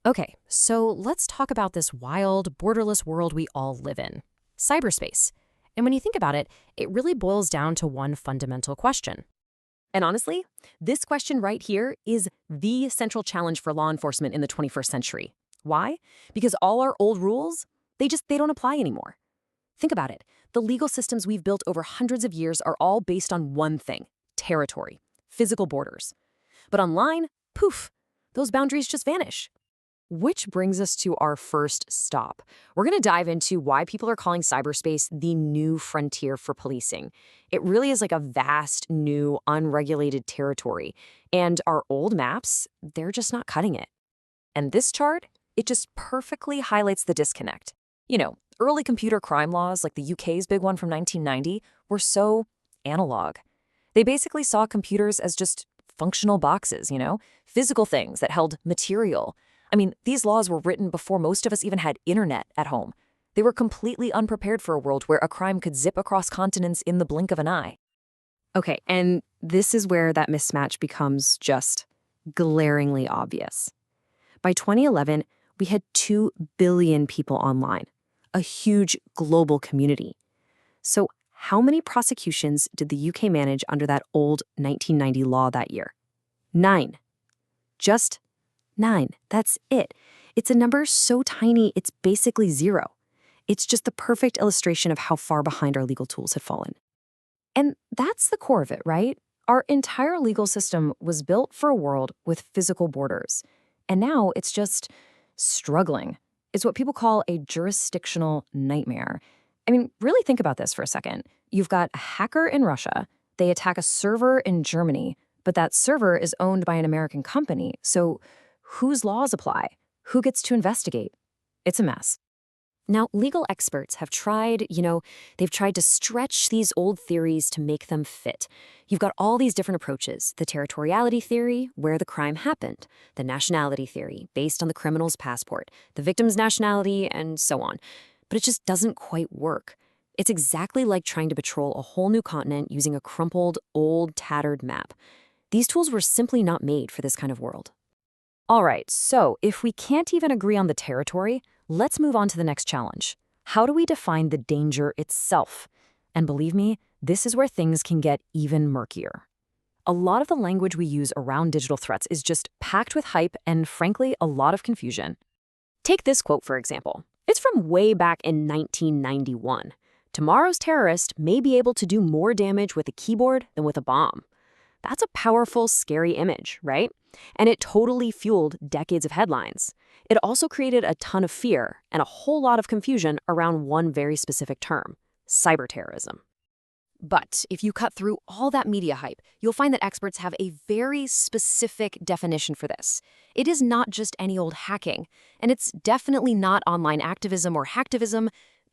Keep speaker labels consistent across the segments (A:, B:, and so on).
A: Okay, so let's talk about this wild, borderless world we all live in, cyberspace. And when you think about it, it really boils down to one fundamental question.
B: And honestly, this question right here is the central challenge for law enforcement in the 21st century. Why? Because all our old rules, they don't apply anymore. Think about it. The legal systems we've built over hundreds of years are all based on one thing: territory, physical borders. But online, poof, those boundaries just vanish. Which brings us to our first stop. We're going to dive into why people are calling cyberspace the new frontier for policing. It really is like a vast, new, unregulated territory. And our old maps, they're just not cutting it. And this chart, it just perfectly highlights the disconnect. Early computer crime laws, like the UK's big one from 1990, were so analog. They basically saw computers as just functional boxes, physical things that held material. I mean, these laws were written before most of us even had internet at home. They were completely unprepared for a world where a crime could zip across continents in the blink of an eye.
A: Okay, and this is where that mismatch becomes just glaringly obvious. By 2011, we had 2 billion people online, a huge global community. So how many prosecutions did the UK manage under that old 1990 law that year? 9. Just 9. That's it. It's a number so tiny, it's basically 0. It's just the perfect illustration of how far behind our legal tools had fallen. And that's the core of it, right? Our entire legal system was built for a world with physical borders. And now it's just struggling. It's what people call a jurisdictional nightmare. I mean, really think about this for a second. You've got a hacker in Russia. They attack a server in Germany, but that server is owned by an American company. So whose laws apply? Who gets to investigate? It's a mess. Now, legal experts have tried, they've tried to stretch these old theories to make them fit. You've got all these different approaches: the territoriality theory, where the crime happened; the nationality theory, based on the criminal's passport; the victim's nationality, and so on. But it just doesn't quite work. It's exactly like trying to patrol a whole new continent using a crumpled, old, tattered map. These tools were simply not made for this kind of world. All right, so if we can't even agree on the territory, let's move on to the next challenge. How do we define the danger itself? And believe me, this is where things can get even murkier. A lot of the language we use around digital threats is just packed with hype and, frankly, a lot of confusion. Take this quote, for example. It's from way back in 1991. "Tomorrow's terrorist may be able to do more damage with a keyboard than with a bomb." That's a powerful, scary image, right? And it totally fueled decades of headlines. It also created a ton of fear and a whole lot of confusion around one very specific term: cyberterrorism. But if you cut through all that media hype, you'll find that experts have a very specific definition for this. It is not just any old hacking, and it's definitely not online activism or hacktivism.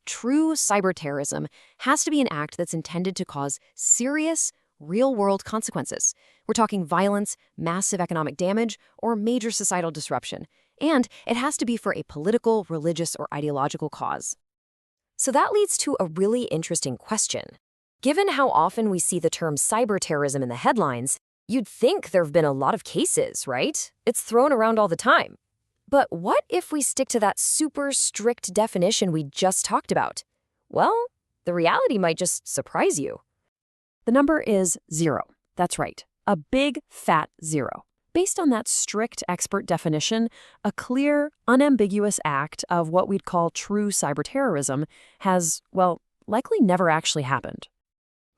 A: True cyberterrorism has to be an act that's intended to cause serious, real-world consequences. We're talking violence, massive economic damage, or major societal disruption. And it has to be for a political, religious, or ideological cause. So that leads to a really interesting question. Given how often we see the term cyberterrorism in the headlines, you'd think there have been a lot of cases, right? It's thrown around all the time. But what if we stick to that super strict definition we just talked about? Well, the reality might just surprise you. The number is 0. That's right, a big, fat 0. Based on that strict expert definition, a clear, unambiguous act of what we'd call true cyberterrorism has, well, likely never actually happened.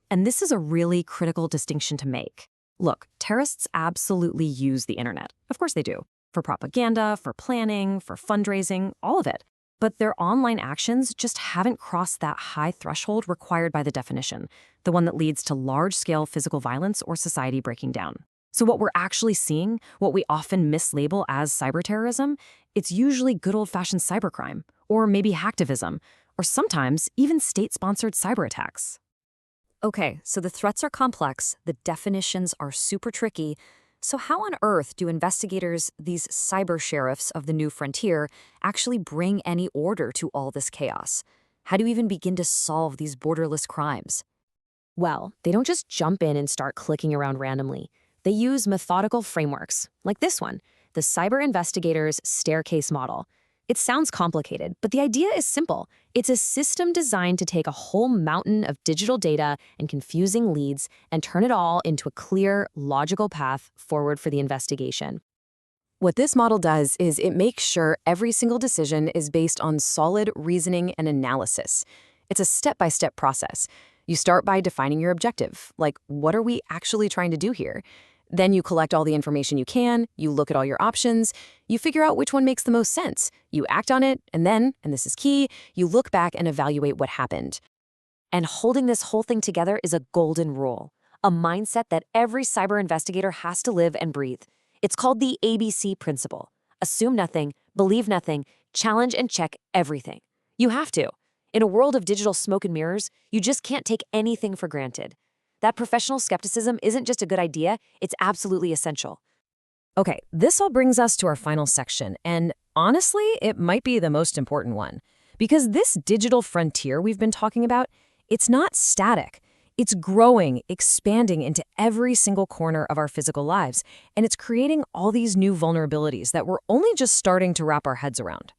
A: And this is a really critical distinction to make. Look, terrorists absolutely use the internet. Of course they do. For propaganda, for planning, for fundraising, all of it. But their online actions just haven't crossed that high threshold required by the definition, the one that leads to large-scale physical violence or society breaking down. So what we're actually seeing, what we often mislabel as cyberterrorism, it's usually good old-fashioned cybercrime, or maybe hacktivism, or sometimes even state-sponsored cyber attacks. Okay, so the threats are complex, the definitions are super tricky. So how on earth do investigators, these cyber sheriffs of the new frontier, actually bring any order to all this chaos? How do you even begin to solve these borderless crimes? Well, they don't just jump in and start clicking around randomly. They use methodical frameworks, like this one.
B: the cyber investigator's staircase model. It sounds complicated, but the idea is simple. It's a system designed to take a whole mountain of digital data and confusing leads and turn it all into a clear, logical path forward for the investigation. What this model does is it makes sure every single decision is based on solid reasoning and analysis. It's a step-by-step process. You start by defining your objective, like what are we actually trying to do here? Then you collect all the information you can, you look at all your options, you figure out which one makes the most sense, you act on it, and then, and this is key, you look back and evaluate what happened. And holding this whole thing together is a golden rule, a mindset that every cyber investigator has to live and breathe. It's called the ABC principle. Assume nothing, believe nothing, challenge and check everything. You have to. In a world of digital smoke and mirrors, you just can't take anything for granted. That professional skepticism isn't just a good idea, it's absolutely essential. Okay, this all brings us to our final section, and honestly, it might be the most important one. Because this digital frontier we've been talking about, it's not static. It's growing, expanding into every single corner of our physical lives, and it's creating all these new vulnerabilities that we're only just starting to wrap our heads around.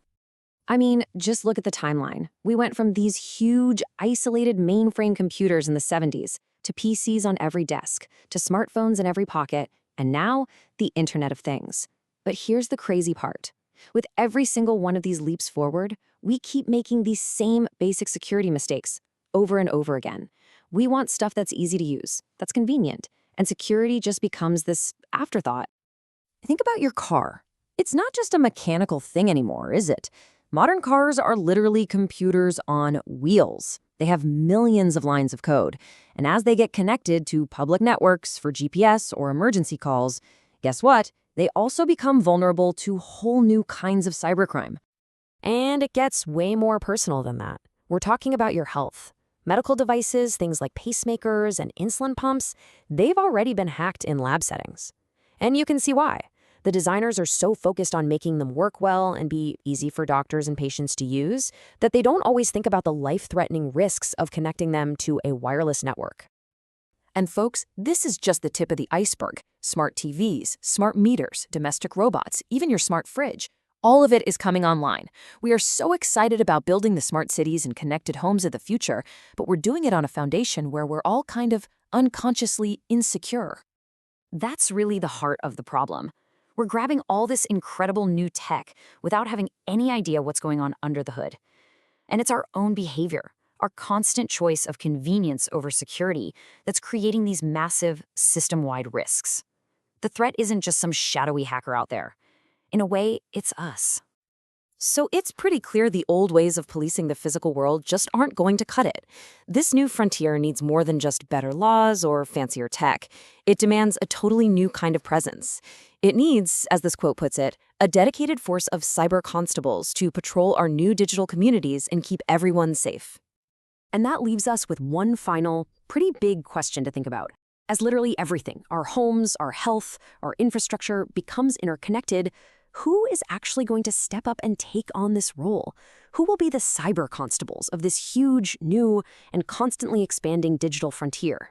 A: I mean, just look at the timeline. We went from these huge, isolated mainframe computers in the 70s to PCs on every desk, to smartphones in every pocket, and now the Internet of Things. But here's the crazy part. With every single one of these leaps forward, we keep making these same basic security mistakes over and over again. We want stuff that's easy to use, that's convenient, and security just becomes this afterthought. Think about your car. It's not just a mechanical thing anymore, is it? Modern cars are literally computers on wheels. They have millions of lines of code, and as they get connected to public networks for GPS or emergency calls, guess what? They also become vulnerable to whole new kinds of cybercrime. And it gets way more personal than that. We're talking about your health. Medical devices, things like pacemakers and insulin pumps, they've already been hacked in lab settings. And you can see why. The designers are so focused on making them work well and be easy for doctors and patients to use that they don't always think about the life-threatening risks of connecting them to a wireless network. And folks, this is just the tip of the iceberg. Smart TVs, smart meters, domestic robots, even your smart fridge. All of it is coming online. We are so excited about building the smart cities and connected homes of the future, but we're doing it on a foundation where we're all kind of unconsciously insecure. That's really the heart of the problem. We're grabbing all this incredible new tech without having any idea what's going on under the hood. And it's our own behavior, our constant choice of convenience over security that's creating these massive system-wide risks. The threat isn't just some shadowy hacker out there. In a way, it's us. So it's pretty clear the old ways of policing the physical world just aren't going to cut it. This new frontier needs more than just better laws or fancier tech. It demands a totally new kind of presence. It needs, as this quote puts it, a dedicated force of cyber constables to patrol our new digital communities and keep everyone safe. And that leaves us with one final, pretty big question to think about. As literally everything, our homes, our health, our infrastructure becomes interconnected, who is actually going to step up and take on this role? Who will be the cyber constables of this huge, new, and constantly expanding digital frontier?